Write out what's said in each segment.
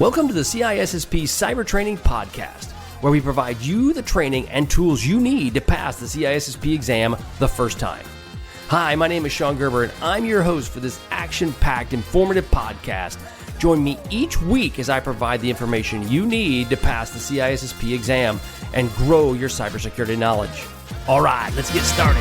Welcome to the CISSP Cyber Training Podcast, where we provide you the training and tools you need to pass the CISSP exam the first time. Hi, my name is Sean Gerber, and I'm your host for this action-packed, informative podcast. Join me each week as I provide the information you need to pass the CISSP exam and grow your cybersecurity knowledge. All right, let's get started.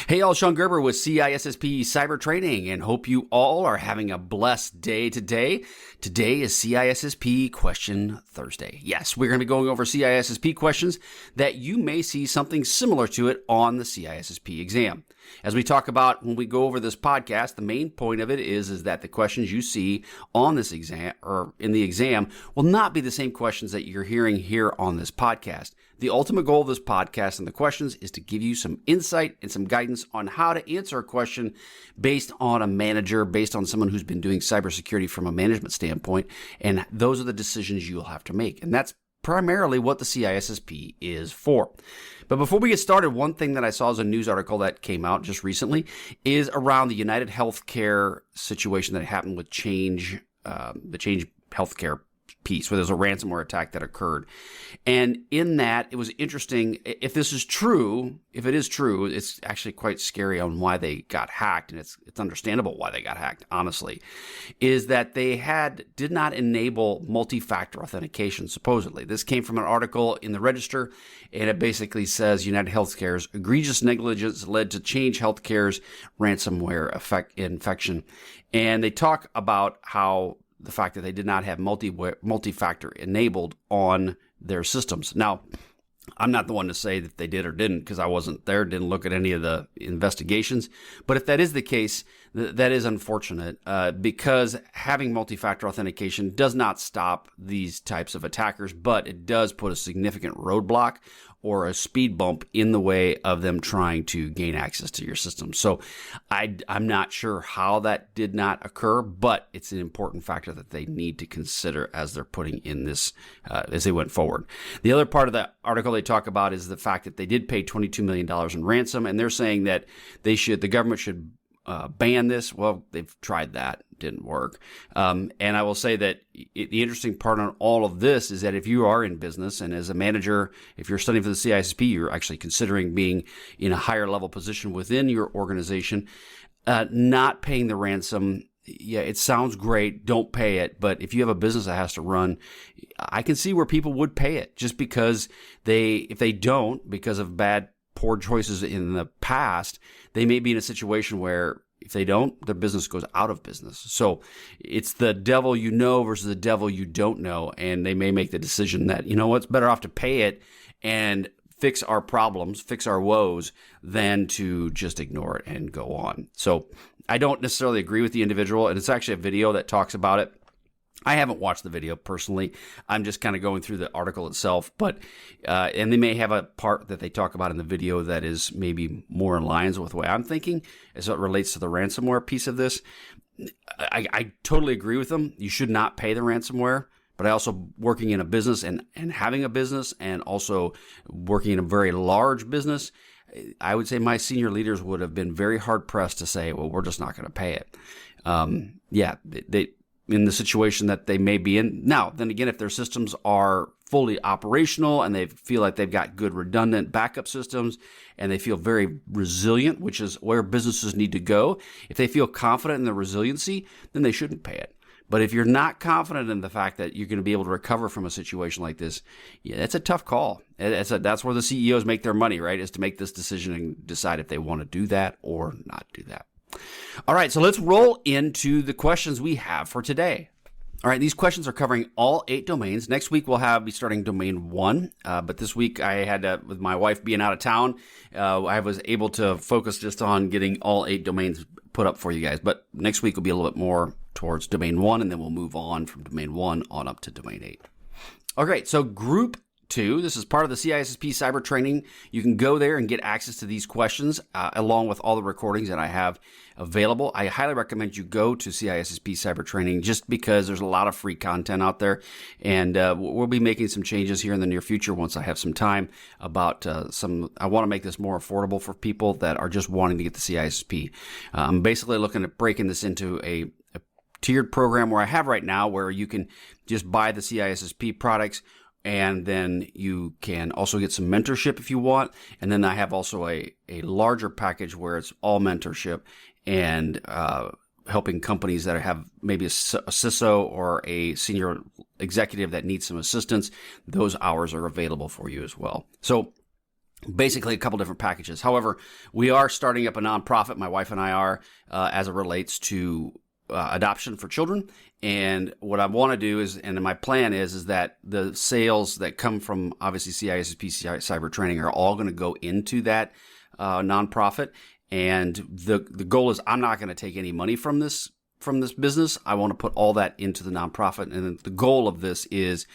Hey, all, Sean Gerber with CISSP Cyber Training, and hope you all are having a blessed day today. Today is CISSP Question Thursday. Yes, we're going to be going over CISSP questions that you may see something similar to it on the CISSP exam. As we talk about when we go over this podcast, the main point of it is that the questions you see on this exam or in the exam will not be the same questions that you're hearing here on this podcast. The ultimate goal of this podcast and the questions is to give you some insight and some guidance on how to answer a question based on a manager, based on someone who's been doing cybersecurity from a management standpoint. And those are the decisions you'll have to make. And that's primarily what the CISSP is for. But before we get started, one thing that I saw as a news article that came out just recently is around the UnitedHealthcare situation that happened with the Change Healthcare piece, where there's a ransomware attack that occurred. And in that, it was interesting. If this is true, if it is true, it's actually quite scary on why they got hacked, and it's understandable why they got hacked, honestly, is that they did not enable multi-factor authentication, supposedly. This came from an article in the Register, and it basically says UnitedHealthcare's egregious negligence led to Change Healthcare's ransomware infection. And they talk about how the fact that they did not have multi-factor enabled on their systems. Now, I'm not the one to say that they did or didn't, because I wasn't there, didn't look at any of the investigations. But if that is the case, that is unfortunate, because having multi-factor authentication does not stop these types of attackers, but it does put a significant roadblock or a speed bump in the way of them trying to gain access to your system. So I'm not sure how that did not occur, but it's an important factor that they need to consider as they're putting in this, as they went forward. The other part of the article they talk about is the fact that they did pay $22 million in ransom, and they're saying that the government should ban this. Well, they've tried that. Didn't work. And I will say that the interesting part on all of this is that if you are in business and as a manager, if you're studying for the CISSP, you're actually considering being in a higher level position within your organization, not paying the ransom. Yeah, it sounds great. Don't pay it. But if you have a business that has to run, I can see where people would pay it just because if they don't, because of poor choices in the past, they may be in a situation where if they don't, their business goes out of business. So it's the devil you know versus the devil you don't know. And they may make the decision that, it's better off to pay it and fix our problems, fix our woes, than to just ignore it and go on. So I don't necessarily agree with the individual. And it's actually a video that talks about it. I haven't watched the video personally. I'm just kind of going through the article itself, but and they may have a part that they talk about in the video that is maybe more in lines with the way I'm thinking as it relates to the ransomware piece of this. I totally agree with them. You should not pay the ransomware, but I also, working in a business and having a business and also working in a very large business, I would say my senior leaders would have been very hard pressed to say, well, we're just not going to pay it. They in the situation that they may be in. Now, then again, if their systems are fully operational and they feel like they've got good redundant backup systems and they feel very resilient, which is where businesses need to go, if they feel confident in their resiliency, then they shouldn't pay it. But if you're not confident in the fact that you're going to be able to recover from a situation like this, yeah, that's a tough call. That's where the CEOs make their money, right, is to make this decision and decide if they want to do that or not do that. All right, so let's roll into the questions we have for today. All right, these questions are covering all 8 domains. Next week, we'll be starting domain 1. But this week, I had with my wife being out of town, I was able to focus just on getting all 8 domains put up for you guys. But next week will be a little bit more towards domain 1, and then we'll move on from domain 1 on up to domain 8. Okay, so group 2, this is part of the CISSP cyber training. You can go there and get access to these questions along with all the recordings that I have available. I highly recommend you go to CISSP cyber training just because there's a lot of free content out there. And we'll be making some changes here in the near future once I have some time about I want to make this more affordable for people that are just wanting to get the CISSP. I'm basically looking at breaking this into a tiered program where I have right now, where you can just buy the CISSP products, and then you can also get some mentorship if you want. And then I have also a larger package where it's all mentorship and helping companies that have maybe a CISO or a senior executive that needs some assistance. Those hours are available for you as well. So basically a couple different packages. However, we are starting up a nonprofit. My wife and I are, as it relates to adoption for children. And what I want to do is, and my plan is that the sales that come from obviously CISSP cyber training are all going to go into that nonprofit. And the goal is I'm not going to take any money from this business. I want to put all that into the nonprofit. And the goal of this is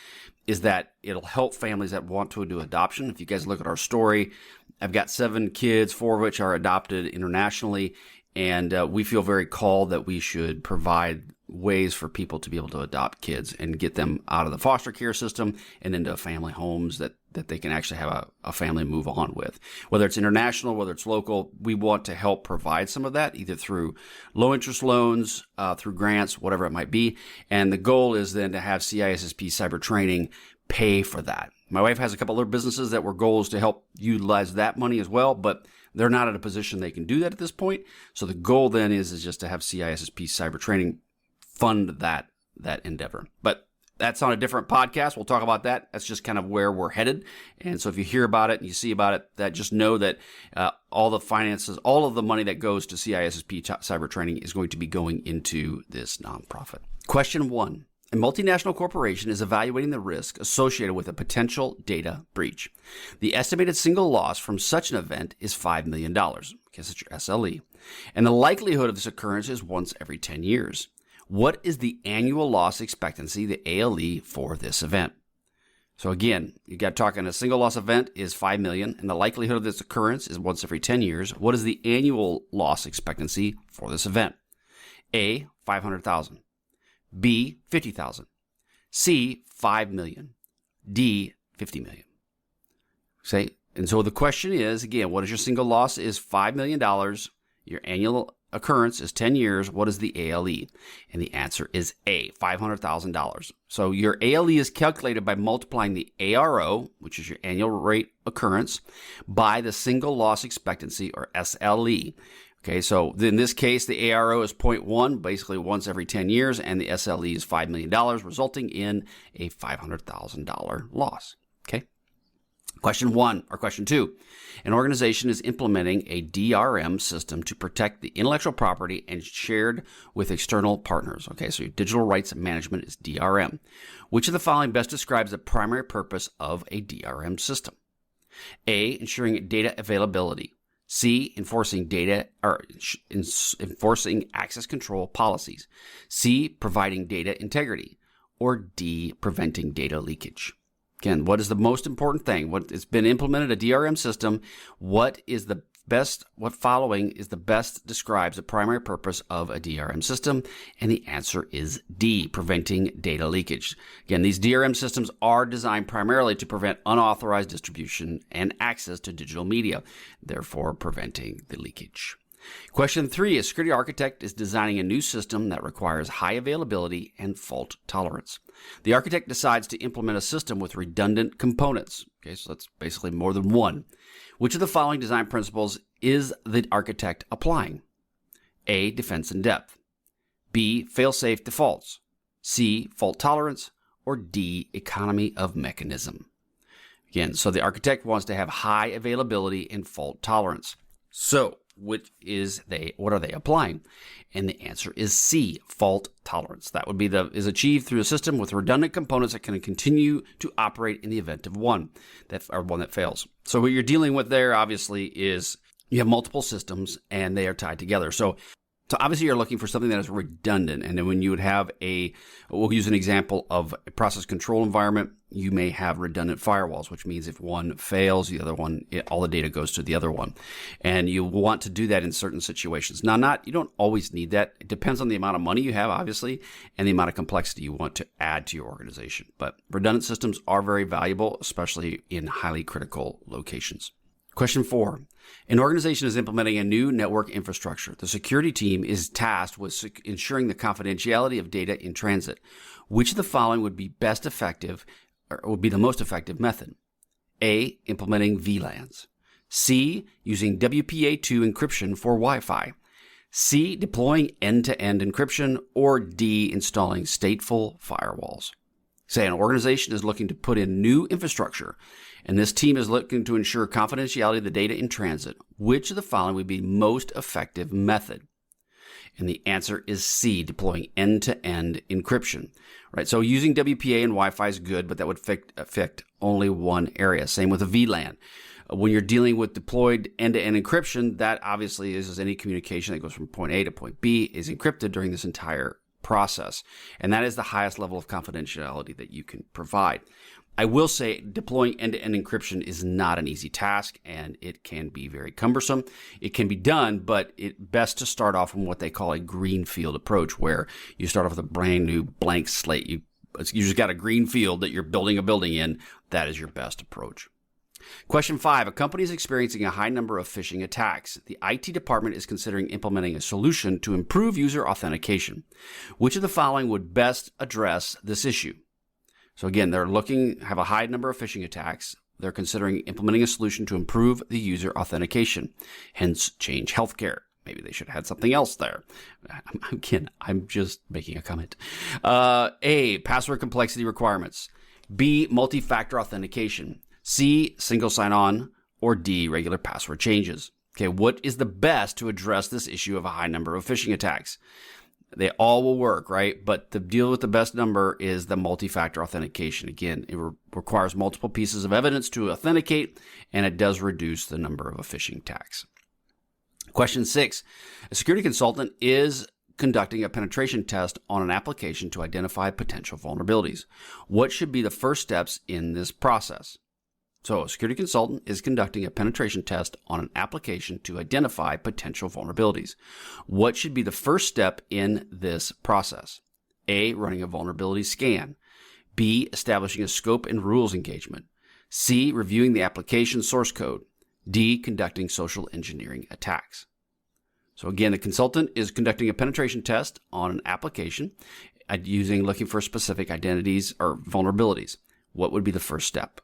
that it'll help families that want to do adoption. If you guys look at our story, I've got 7 kids, 4 of which are adopted internationally. And we feel very called that we should provide ways for people to be able to adopt kids and get them out of the foster care system and into family homes that they can actually have a family move on with. Whether it's international, whether it's local, we want to help provide some of that, either through low interest loans, through grants, whatever it might be. And the goal is then to have CISSP cyber training pay for that. My wife has a couple other businesses that were goals to help utilize that money as well, but they're not in a position they can do that at this point. So the goal then is just to have CISSP cyber training fund that endeavor. But that's on a different podcast. We'll talk about that. That's just kind of where we're headed. And so if you hear about it and you see about it, that just know that all the finances, all of the money that goes to CISSP cyber training is going to be going into this nonprofit. Question 1. A multinational corporation is evaluating the risk associated with a potential data breach. The estimated single loss from such an event is $5 million. I guess it's your SLE. And the likelihood of this occurrence is once every 10 years. What is the annual loss expectancy, the ALE, for this event? So again, you got talking a single loss event is $5 million, and the likelihood of this occurrence is once every 10 years. What is the annual loss expectancy for this event? A, 500,000. B, 50,000. C, 5 million. D, 50 million. Okay, and so the question is, again, what is your single loss is $5 million. Your annual occurrence is 10 years. What is the ALE? And the answer is A, $500,000. So your ALE is calculated by multiplying the ARO, which is your annual rate occurrence, by the single loss expectancy, or SLE. Okay, so in this case, the ARO is 0.1, basically once every 10 years, and the SLE is $5 million, resulting in a $500,000 loss. Okay. Question 2. An organization is implementing a DRM system to protect the intellectual property and shared with external partners. Okay, so your digital rights management is DRM. Which of the following best describes the primary purpose of a DRM system? A, ensuring data availability. C, enforcing access control policies. C, providing data integrity. Or D, preventing data leakage. Again, what is the most important thing? It's been implemented, a DRM system. What following is the best describes the primary purpose of a DRM system? And the answer is D, preventing data leakage. Again, these DRM systems are designed primarily to prevent unauthorized distribution and access to digital media, therefore preventing the leakage. Question 3, a security architect is designing a new system that requires high availability and fault tolerance. The architect decides to implement a system with redundant components. Okay, so that's basically more than one. Which of the following design principles is the architect applying? A, defense in depth. B, fail-safe defaults. C, fault tolerance. Or D, economy of mechanism. Again, so the architect wants to have high availability and fault tolerance. So, what are they applying? And the answer is C, fault tolerance. That would be is achieved through a system with redundant components that can continue to operate in the event of one that fails. So what you're dealing with there, obviously, is you have multiple systems and they are tied together. So obviously you're looking for something that is redundant. And then when you would have we'll use an example of a process control environment, you may have redundant firewalls, which means if one fails, the other one, all the data goes to the other one. And you want to do that in certain situations. Now, you don't always need that. It depends on the amount of money you have, obviously, and the amount of complexity you want to add to your organization. But redundant systems are very valuable, especially in highly critical locations. Question 4. An organization is implementing a new network infrastructure. The security team is tasked with ensuring the confidentiality of data in transit. Which of the following would be the most effective method? A. Implementing VLANs. C. Using WPA2 encryption for Wi-Fi. C. Deploying end-to-end encryption. Or D. Installing stateful firewalls. Say an organization is looking to put in new infrastructure, and this team is looking to ensure confidentiality of the data in transit. Which of the following would be most effective method? And the answer is C, deploying end-to-end encryption. Right? So using WPA and Wi-Fi is good, but that would affect only one area. Same with a VLAN. When you're dealing with deployed end-to-end encryption, that obviously is any communication that goes from point A to point B is encrypted during this entire process. And that is the highest level of confidentiality that you can provide. I will say deploying end-to-end encryption is not an easy task, and it can be very cumbersome. It can be done, but it's best to start off from what they call a greenfield approach, where you start off with a brand new blank slate. You just got a green field that you're building a building in. That is your best approach. Question 5. A company is experiencing a high number of phishing attacks. The IT department is considering implementing a solution to improve user authentication. Which of the following would best address this issue? So again, have a high number of phishing attacks. They're considering implementing a solution to improve the user authentication, hence change healthcare. Maybe they should have had something else there. Again, I'm just making a comment. A, password complexity requirements. B, multi-factor authentication. C, single sign-on. Or D, regular password changes. Okay, what is the best to address this issue of a high number of phishing attacks? They all will work, right? But the deal with the best number is the multi-factor authentication. Again, it requires multiple pieces of evidence to authenticate, and it does reduce the number of phishing attacks. Question 6. A security consultant is conducting a penetration test on an application to identify potential vulnerabilities. What should be the first steps in this process? So a security consultant is conducting a penetration test on an application to identify potential vulnerabilities. What should be the first step in this process? A, running a vulnerability scan. B, establishing a scope and rules engagement. C, reviewing the application source code. D, conducting social engineering attacks. So again, the consultant is conducting a penetration test on an application looking for specific identities or vulnerabilities. What would be the first step?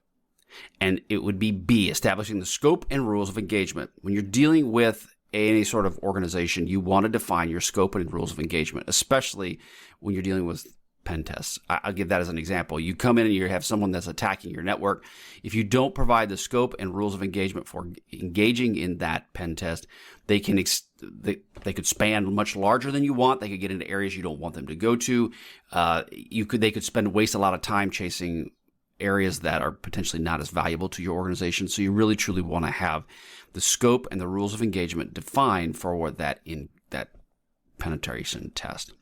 And it would be B, establishing the scope and rules of engagement. When you're dealing with any sort of organization, you want to define your scope and rules of engagement, especially when you're dealing with pen tests. I'll give that as an example. You come in and you have someone that's attacking your network. If you don't provide the scope and rules of engagement for engaging in that pen test, they could span much larger than you want. They could get into areas you don't want them to go to. They could waste a lot of time chasing areas that are potentially not as valuable to your organization. So you really truly want to have the scope and the rules of engagement defined for that penetration test.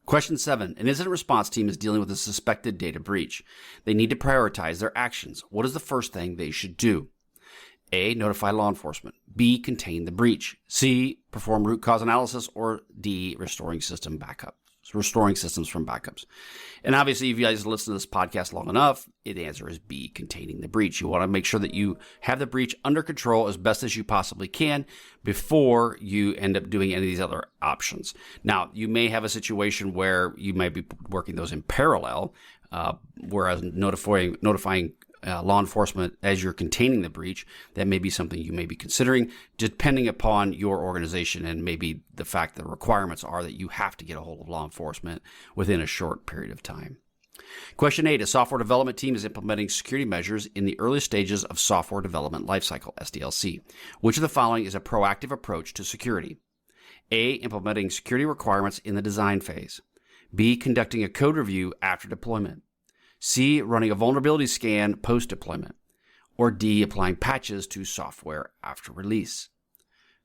Question 7. An incident response team is dealing with a suspected data breach. They need to prioritize their actions. What is the first thing they should do? A, notify law enforcement. B, contain the breach. C, perform root cause analysis. Or D, restoring systems from backups. And obviously, if you guys listen to this podcast long enough, the answer is B, containing the breach. You want to make sure that you have the breach under control as best as you possibly can before you end up doing any of these other options. Now, you may have a situation where you might be working those in parallel, whereas notifying law enforcement as you're containing the breach, that may be something you may be considering, depending upon your organization and maybe the fact that the requirements are that you have to get a hold of law enforcement within a short period of time. Question 8. A software development team is implementing security measures in the early stages of software development lifecycle, SDLC. Which of the following is a proactive approach to security? A, implementing security requirements in the design phase. B, conducting a code review after deployment. C, running a vulnerability scan post-deployment. Or D, applying patches to software after release.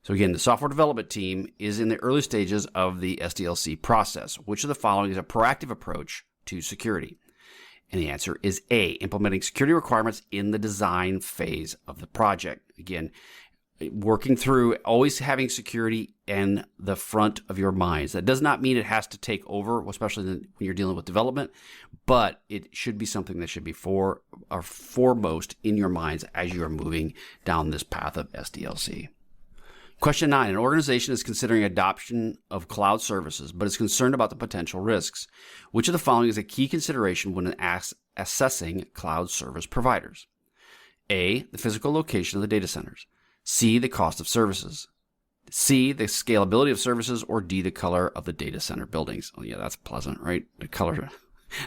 So again, the software development team is in the early stages of the SDLC process. Which of the following is a proactive approach to security? And the answer is A, implementing security requirements in the design phase of the project. Again, working through, always having security in the front of your minds. That does not mean it has to take over, especially when you're dealing with development, but it should be something that should be foremost in your minds as you are moving down this path of SDLC. Question 9. An organization is considering adoption of cloud services, but is concerned about the potential risks. Which of the following is a key consideration when assessing cloud service providers? A, the physical location of the data centers. C, the cost of services. C, the scalability of services. Or D, the color of the data center buildings. Oh, yeah, that's pleasant, right? The color.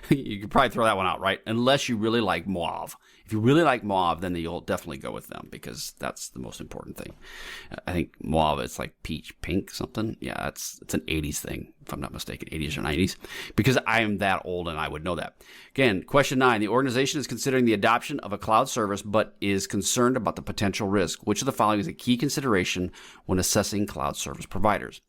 You could probably throw that one out, right? Unless you really like mauve. If you really like mauve, then you'll definitely go with them because that's the most important thing. I think mauve, it's like peach pink something. Yeah, it's an 80s thing, if I'm not mistaken, 80s or 90s, because I am that old and I would know that. Again, question 9, the organization is considering the adoption of a cloud service but is concerned about the potential risk. Which of the following is a key consideration when assessing cloud service providers?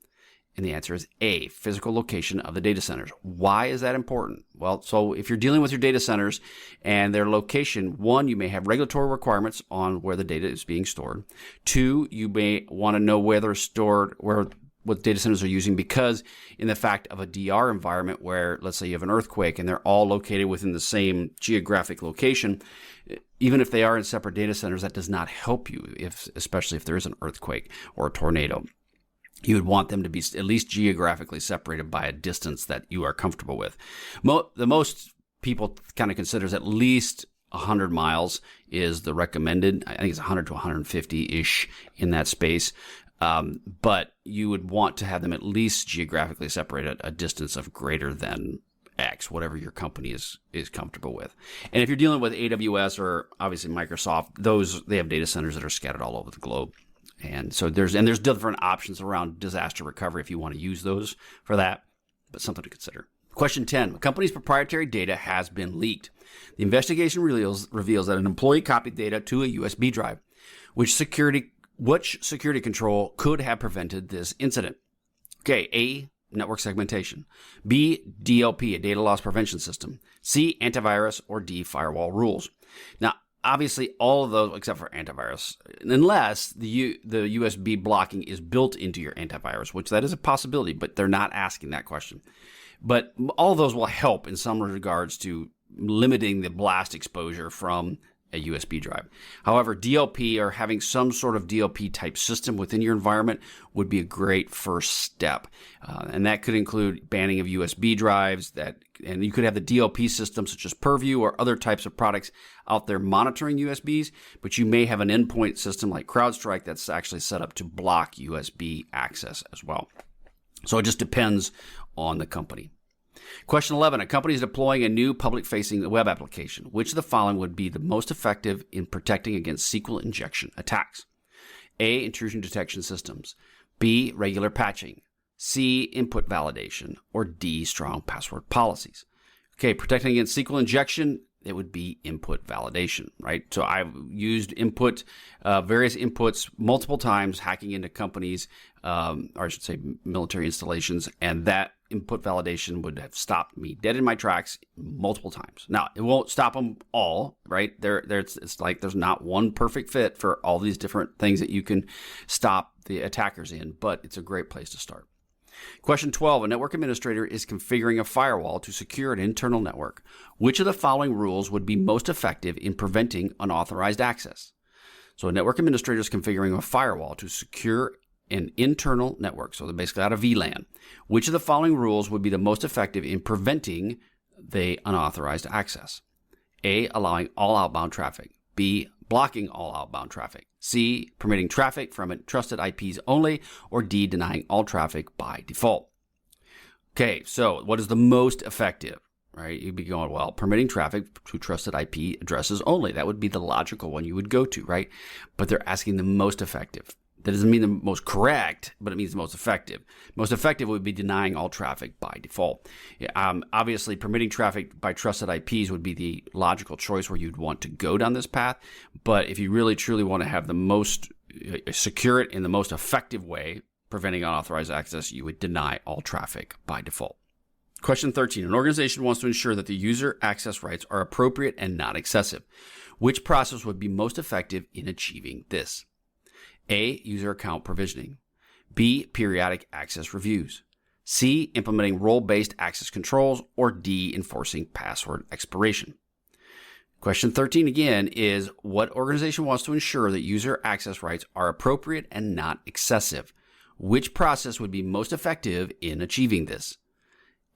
And the answer is A, physical location of the data centers. Why is that important? Well, so if you're dealing with your data centers and their location, 1, you may have regulatory requirements on where the data is being stored. 2, you may want to know where they're stored, what data centers are using, because in the fact of a DR environment where, let's say you have an earthquake and they're all located within the same geographic location, even if they are in separate data centers, that does not help you, especially if there is an earthquake or a tornado. You would want them to be at least geographically separated by a distance that you are comfortable with. The most people kind of considers at least 100 miles is the recommended. I think it's 100 to 150-ish in that space. But you would want to have them at least geographically separated at a distance of greater than X, whatever your company is comfortable with. And if you're dealing with AWS or obviously Microsoft, they have data centers that are scattered all over the globe. And so there's different options around disaster recovery if you want to use those for that, but something to consider. Question 10. A company's proprietary data has been leaked. The investigation reveals that an employee copied data to a USB drive. Which security control could have prevented this incident? Okay, A, network segmentation. B, DLP, a data loss prevention system. C, antivirus. Or D, firewall rules. Now, obviously, all of those, except for antivirus, unless the USB blocking is built into your antivirus, which that is a possibility, but they're not asking that question. But all of those will help in some regards to limiting the blast exposure from a USB drive. However, DLP or having some sort of DLP type system within your environment would be a great first step. And that could include banning of USB drives, and you could have the DLP system such as Purview or other types of products out there monitoring USBs, but you may have an endpoint system like CrowdStrike that's actually set up to block USB access as well. So it just depends on the company. Question 11. A company is deploying a new public-facing web application. Which of the following would be the most effective in protecting against SQL injection attacks? A, intrusion detection systems. B, regular patching. C, input validation. Or D, strong password policies. Okay, protecting against SQL injection, it would be input validation, right? So I've used various inputs multiple times, hacking into companies, or I should say military installations, and that input validation would have stopped me dead in my tracks multiple times. Now, it won't stop them all, right? It's like there's not one perfect fit for all these different things that you can stop the attackers in, but it's a great place to start. Question 12. A network administrator is configuring a firewall to secure an internal network. Which of the following rules would be most effective in preventing unauthorized access? So a network administrator is configuring a firewall to secure an internal network. So they're basically out of VLAN. Which of the following rules would be the most effective in preventing the unauthorized access? A, allowing all outbound traffic. B, blocking all outbound traffic. C, permitting traffic from trusted IPs only. Or D, denying all traffic by default. Okay, so what is the most effective? Right? You'd be going, well, permitting traffic to trusted IP addresses only. That would be the logical one you would go to, right? But they're asking the most effective. That doesn't mean the most correct, but it means the most effective. Most effective would be denying all traffic by default. Obviously, permitting traffic by trusted IPs would be the logical choice where you'd want to go down this path. But if you really, truly want to have the most secure it in the most effective way, preventing unauthorized access, you would deny all traffic by default. Question 13. An organization wants to ensure that the user access rights are appropriate and not excessive. Which process would be most effective in achieving this? A, user account provisioning. B, periodic access reviews. C, implementing role-based access controls. Or D, enforcing password expiration. Question 13 again is, what organization wants to ensure that user access rights are appropriate and not excessive? Which process would be most effective in achieving this?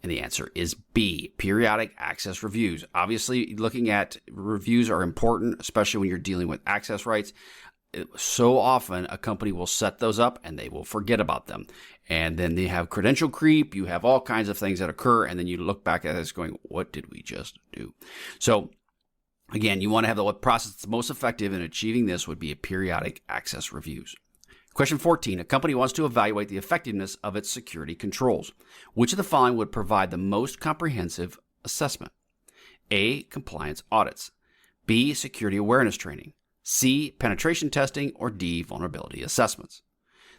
And the answer is B, periodic access reviews. Obviously, looking at reviews are important, especially when you're dealing with access rights. So often a company will set those up and they will forget about them. And then they have credential creep. You have all kinds of things that occur. And then you look back at this going, what did we just do? So again, you want to have the process that's most effective in achieving this would be a periodic access reviews. Question 14, a company wants to evaluate the effectiveness of its security controls. Which of the following would provide the most comprehensive assessment? A, compliance audits. B, security awareness training. C, penetration testing. Or D, vulnerability assessments.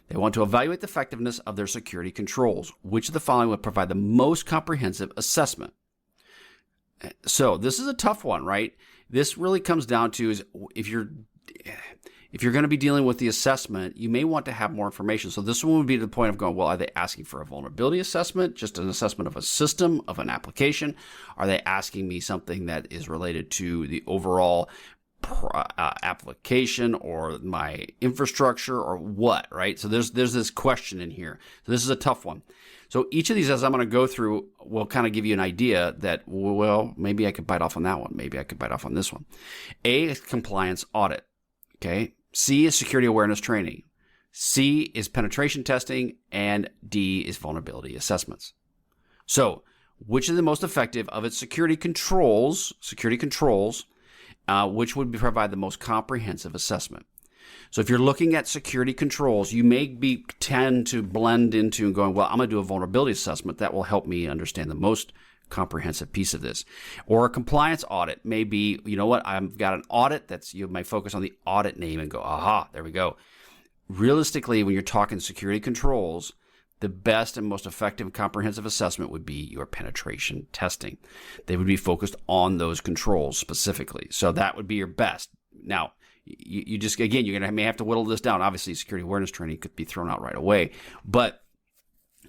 They want to evaluate the effectiveness of their security controls. Which of the following would provide the most comprehensive assessment? So this is a tough one, right? This really comes down to is if you're going to be dealing with the assessment, you may want to have more information. So this one would be to the point of going, well, are they asking for a vulnerability assessment, just an assessment of a system, of an application? Are they asking me something that is related to the overall application or my infrastructure or what, right? So there's this question in here. So this is a tough one. So each of these, as I'm going to go through, will kind of give you an idea that, well, maybe I could bite off on that one. Maybe I could bite off on this one. A is compliance audit. Okay. C is security awareness training. C is penetration testing. And D is vulnerability assessments. So which is the most effective of its security controls, which would provide the most comprehensive assessment? So if you're looking at security controls, you may tend to blend into and going, well, I'm going to do a vulnerability assessment. That will help me understand the most comprehensive piece of this. Or a compliance audit may be, you know what, I've got an audit that's, you might focus on the audit name and go, aha, there we go. Realistically, when you're talking security controls, the best and most effective and comprehensive assessment would be your penetration testing. They would be focused on those controls specifically. So that would be your best. Now, you just, again, may have to whittle this down. Obviously, security awareness training could be thrown out right away. But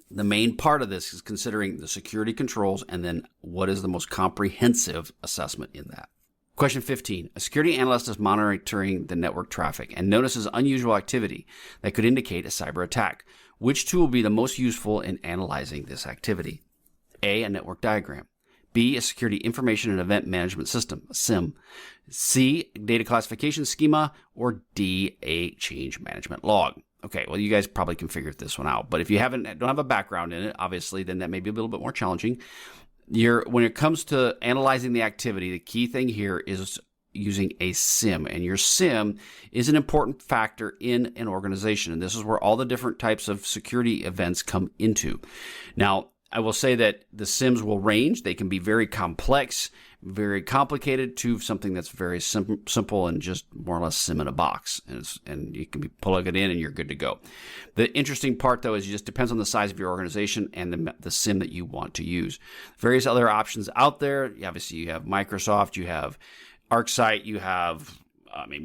the main part of this is considering the security controls and then what is the most comprehensive assessment in that. Question 15. A security analyst is monitoring the network traffic and notices unusual activity that could indicate a cyber attack. Which tool will be the most useful in analyzing this activity? A, a network diagram. B, a security information and event management system, a SIEM. C, data classification schema. Or D, a change management log. Okay, well, you guys probably can figure this one out. But if you don't have a background in it, obviously, then that may be a little bit more challenging. When it comes to analyzing the activity, the key thing here is using a SIEM. And your SIEM is an important factor in an organization. And this is where all the different types of security events come into. Now, I will say that the SIEMs will range. They can be very complex, very complicated, to something that's very simple and just more or less SIEM in a box. And you can plug it in and you're good to go. The interesting part, though, is it just depends on the size of your organization and the SIEM that you want to use. Various other options out there. Obviously, you have Microsoft, you have ArcSight, you have,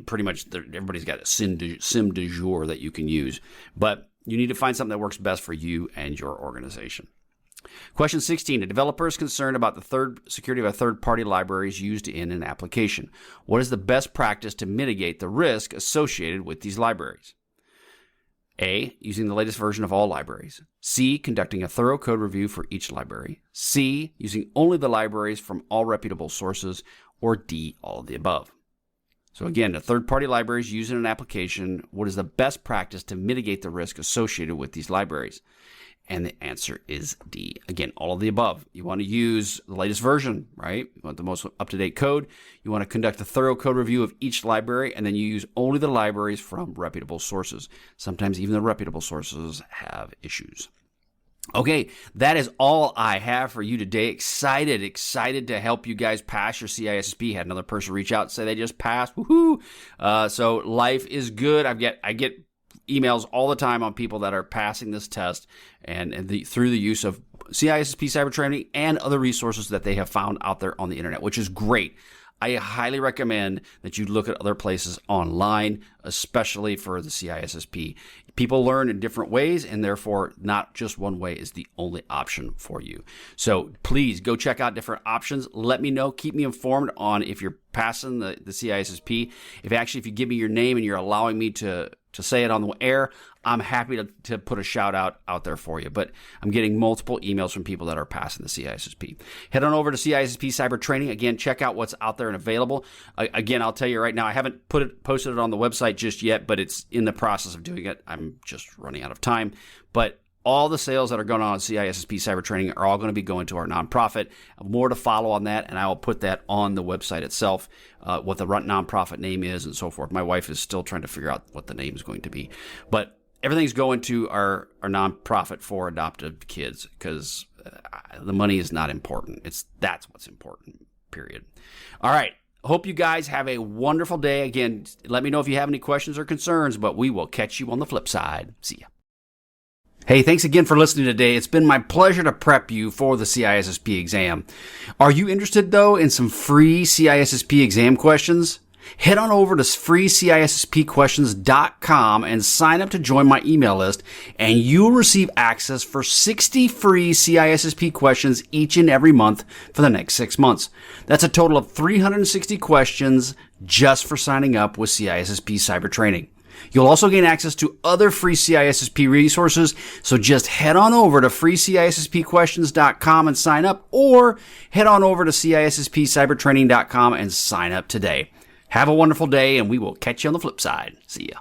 pretty much everybody's got a SIEM du jour that you can use. But you need to find something that works best for you and your organization. Question 16. A developer is concerned about the security of a third-party libraries used in an application. What is the best practice to mitigate the risk associated with these libraries? A, using the latest version of all libraries. C, conducting a thorough code review for each library. C, using only the libraries from all reputable sources. Or D, all of the above. So again, the third-party libraries used in an application, what is the best practice to mitigate the risk associated with these libraries? And the answer is D. Again, all of the above. You want to use the latest version, right? You want the most up-to-date code. You want to conduct a thorough code review of each library, and then you use only the libraries from reputable sources. Sometimes even the reputable sources have issues. Okay, that is all I have for you today. Excited to help you guys pass your CISSP. Had another person reach out and say they just passed. Woohoo! So life is good. I get emails all the time on people that are passing this test and through the use of CISSP cyber training and other resources that they have found out there on the internet, which is great. I highly recommend that you look at other places online, especially for the CISSP. People learn in different ways, and therefore not just one way is the only option for you. So please go check out different options. Let me know. Keep me informed on if you're passing the CISSP. If you give me your name and you're allowing me to say it on the air, I'm happy to put a shout out there for you. But I'm getting multiple emails from people that are passing the CISSP. Head on over to CISSP Cyber Training. Again, check out what's out there and available. Again, I'll tell you right now, I haven't posted it on the website just yet, but it's in the process of doing it. I'm just running out of time. But all the sales that are going on at CISSP Cyber Training are all going to be going to our nonprofit. More to follow on that, and I will put that on the website itself, what the nonprofit name is and so forth. My wife is still trying to figure out what the name is going to be. But everything's going to our nonprofit for adopted kids because the money is not important. That's what's important, period. All right. Hope you guys have a wonderful day. Again, let me know if you have any questions or concerns, but we will catch you on the flip side. See ya. Hey, thanks again for listening today. It's been my pleasure to prep you for the CISSP exam. Are you interested, though, in some free CISSP exam questions? Head on over to freecisspquestions.com and sign up to join my email list, and you'll receive access for 60 free CISSP questions each and every month for the next 6 months. That's a total of 360 questions just for signing up with CISSP Cyber Training. You'll also gain access to other free CISSP resources, so just head on over to freecisspquestions.com and sign up, or head on over to CISSPcybertraining.com and sign up today. Have a wonderful day, and we will catch you on the flip side. See ya.